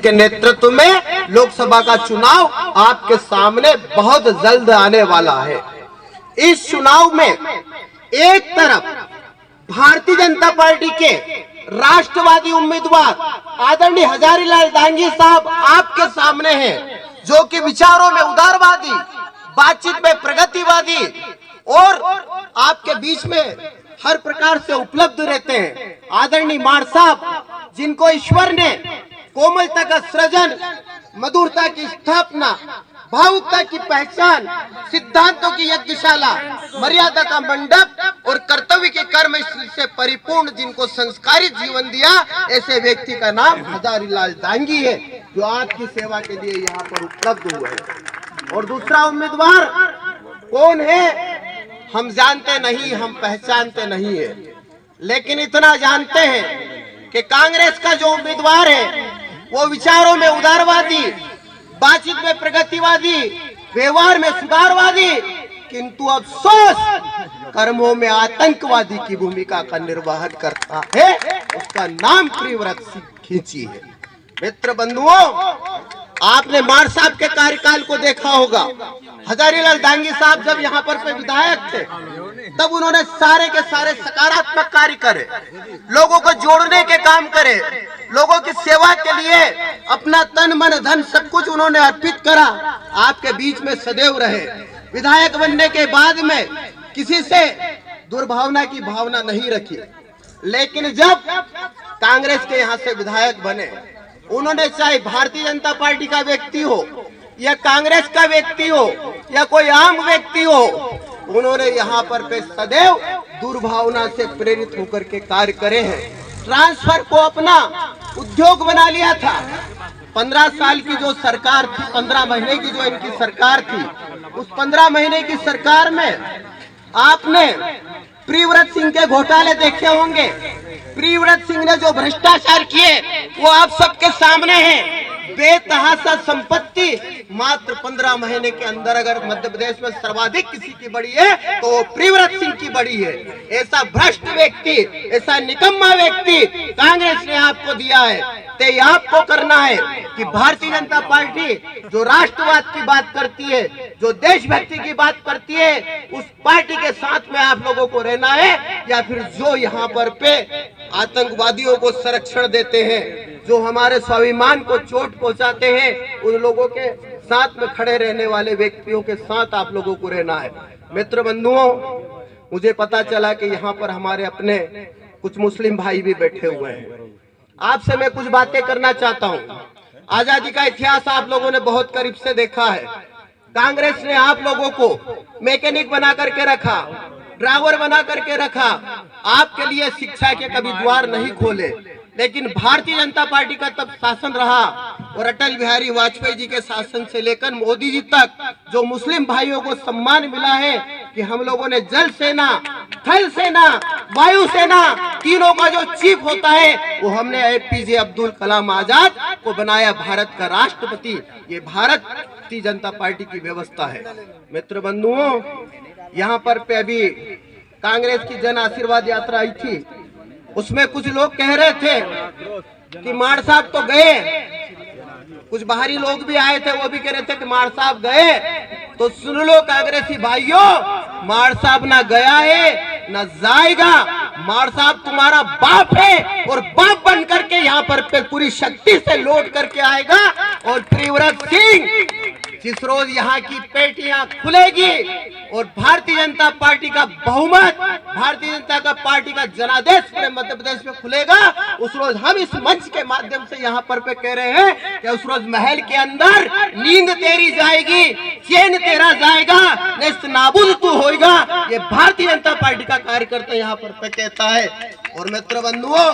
के नेतृत्व में लोकसभा का चुनाव आपके सामने बहुत जल्द आने वाला है। इस चुनाव में एक तरफ भारतीय जनता पार्टी के राष्ट्रवादी उम्मीदवार आदरणीय हजारीलाल डांगी साहब आपके सामने हैं, जो कि विचारों में उदारवादी, बातचीत में प्रगतिवादी और आपके बीच में हर प्रकार से उपलब्ध रहते हैं। आदरणीय माड़ साहब, जिनको ईश्वर ने कोमलता का सृजन, मधुरता की स्थापना, भावुकता की पहचान, सिद्धांतों की यज्ञशाला, मर्यादा का मंडप और कर्तव्य के कर्म से परिपूर्ण जिनको संस्कारित जीवन दिया, ऐसे व्यक्ति का नाम हजारीलाल डांगी है, जो आपकी सेवा के लिए यहाँ पर उपलब्ध हुए हैं। और दूसरा उम्मीदवार कौन है हम जानते नहीं, हम पहचानते नहीं है, लेकिन इतना जानते हैं कि कांग्रेस का जो उम्मीदवार है वो विचारों में उदारवादी, बातचीत में प्रगतिवादी, व्यवहार में सुधारवादी, किंतु अफसोस कर्मों में आतंकवादी की भूमिका का निर्वाह करता है। उसका नाम प्रियव्रत सिंह खींची है। मित्र बंधुओं, आपने माड़ साहब के कार्यकाल को देखा होगा। हजारीलाल डांगी साहब जब यहाँ पर विधायक थे, तब उन्होंने सारे के सारे सकारात्मक कार्य करे, लोगों को जोड़ने के काम करे, लोगों की सेवा के लिए अपना तन मन धन सब कुछ उन्होंने अर्पित करा। आपके बीच में सदैव रहे। विधायक बनने के बाद में किसी से दुर्भावना की भावना नहीं रखी, लेकिन जब कांग्रेस के यहाँ से विधायक बने, उन्होंने चाहे भारतीय जनता पार्टी का व्यक्ति हो या कांग्रेस का व्यक्ति हो या कोई आम व्यक्ति हो, उन्होंने यहाँ पर सदैव दुर्भावना से प्रेरित होकर के कार्य करे हैं। ट्रांसफर को अपना उद्योग बना लिया था। 15 साल की जो सरकार थी, 15 महीने की जो इनकी सरकार थी, उस 15 महीने की सरकार में आपने प्रियव्रत सिंह के घोटाले देखे होंगे। प्रियव्रत सिंह ने जो भ्रष्टाचार किए वो आप सबके सामने है। बेतहाशा संपत्ति मात्र 15 महीने के अंदर अगर मध्य प्रदेश में सर्वाधिक किसी की बढ़ी है तो वो प्रियव्रत सिंह की बढ़ी है। ऐसा भ्रष्ट व्यक्ति, ऐसा निकम्मा व्यक्ति कांग्रेस ने आपको दिया है। तो आपको करना है कि भारतीय जनता पार्टी जो राष्ट्रवाद की बात करती है, जो देशभक्ति की बात करती है, उस पार्टी के साथ में आप लोगों को रहना है, या फिर जो यहाँ पर आतंकवादियों को संरक्षण देते हैं, जो हमारे स्वाभिमान को चोट पहुंचाते हैं, उन लोगों के साथ में खड़े रहने वाले व्यक्तियों के साथ आप लोगों को रहना है। मित्र बंधुओं, मुझे पता चला कि यहाँ पर हमारे अपने कुछ मुस्लिम भाई भी बैठे हुए हैं। आपसे मैं कुछ बातें करना चाहता हूँ। आजादी का इतिहास आप लोगों ने बहुत करीब से देखा है। कांग्रेस ने आप लोगों को मैकेनिक बना करके रखा, ड्राइवर बना करके रखा, आपके लिए शिक्षा के कभी द्वार नहीं खोले। लेकिन भारतीय जनता पार्टी का तब शासन रहा और अटल बिहारी वाजपेयी जी के शासन से लेकर मोदी जी तक जो मुस्लिम भाइयों को सम्मान मिला है कि हम लोगों ने जल सेना, थल सेना, वायु सेना तीनों का जो चीफ होता है वो हमने APJ अब्दुल कलाम आजाद को बनाया भारत का राष्ट्रपति। ये भारतीय जनता पार्टी की व्यवस्था है। मित्र बंधुओं, यहाँ पर अभी कांग्रेस की जन आशीर्वाद यात्रा आई थी, उसमें कुछ लोग कह रहे थे कि माड़ साहब तो गए, कुछ बाहरी लोग भी आए थे, वो भी कह रहे थे कि माड़ साहब गए। तो सुन लो कांग्रेसी भाइयों, माड़ साहब ना गया है ना जाएगा। माड़ साहब तुम्हारा बाप है और बाप बन करके यहाँ पर पूरी शक्ति से लौट करके आएगा। और प्रियव्रत सिंह जिस रोज यहाँ की पेटियां खुलेगी और भारतीय जनता पार्टी का बहुमत, भारतीय जनता पार्टी का जनादेश पूरे मध्य प्रदेश में खुलेगा, उस रोज हम इस मंच के माध्यम से यहाँ पर कह रहे हैं कि उस रोज महल के अंदर नींद तेरी जाएगी, चैन तेरा जाएगा, नेस्त नाबूद तू होएगा। ये भारतीय जनता पार्टी का कार्यकर्ता यहाँ पर कहता है। और मित्र बंधुओं,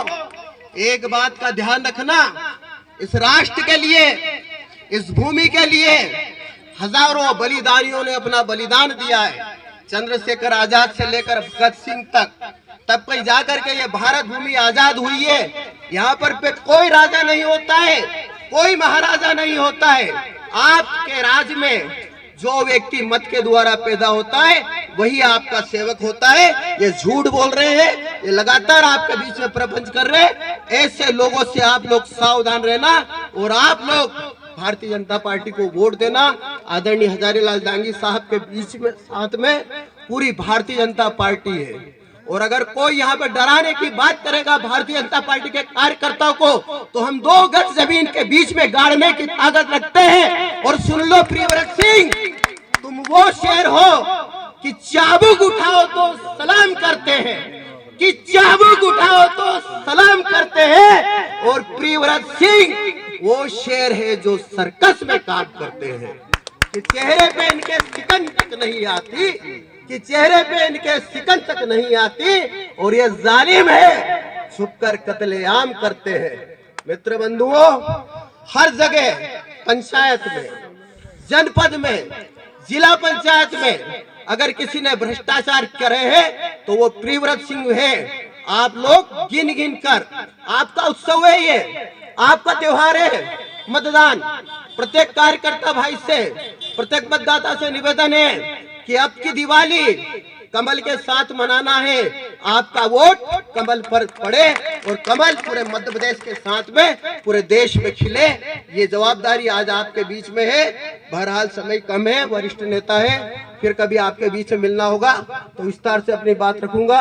एक बात का ध्यान रखना, इस राष्ट्र के लिए, इस भूमि के लिए हजारों बलिदानियों ने अपना बलिदान दिया है। चंद्रशेखर आजाद से लेकर भगत सिंह तक, तब कहीं जाकर के ये भारत भूमि आजाद हुई है। यहाँ पर कोई राजा नहीं होता है, कोई महाराजा नहीं होता है। आपके राज में जो व्यक्ति मत के द्वारा पैदा होता है वही आपका सेवक होता है। ये झूठ बोल रहे हैं, ये लगातार आपके बीच में प्रपंच कर रहे हैं। ऐसे लोगों से आप लोग सावधान रहना और आप लोग भारतीय जनता पार्टी को वोट देना। आदरणीय हजारीलाल डांगी साहब के बीच में साथ में पूरी भारतीय जनता पार्टी है और अगर कोई यहाँ पे डराने की बात करेगा भारतीय जनता पार्टी के कार्यकर्ताओं को तो हम 2 गज जमीन के बीच में गाड़ने की ताकत रखते हैं। और सुन लो प्रियव्रत सिंह, तुम वो शेर हो कि चाबुक उठाओ तो सलाम करते हैं, कि चाबुक उठाओ तो सलाम करते हैं। और प्रियव्रत सिंह वो शेर है जो सर्कस में काम करते हैं, कि चेहरे पे इनके सिकन तक नहीं आती, कि चेहरे पे इनके सिकन तक नहीं आती और ये जालिम है, छुपकर कत्लेआम करते हैं। मित्र बंधुओं, हर जगह पंचायत में, जनपद में, जिला पंचायत में अगर किसी ने भ्रष्टाचार करे हैं तो वो प्रियव्रत सिंह है। आप लोग गिन गिन कर, आपका उत्सव है ये, आपका त्योहार है मतदान। प्रत्येक कार्यकर्ता भाई से, प्रत्येक मतदाता से निवेदन है कि अब की दिवाली कमल के साथ मनाना है। आपका वोट कमल पर पड़े और कमल पूरे मध्य प्रदेश के साथ में पूरे देश में खिले। ये जवाबदारी आज आपके बीच में है। बहरहाल समय कम है, वरिष्ठ नेता है, फिर कभी आपके बीच में मिलना होगा तो विस्तार से अपनी बात रखूंगा।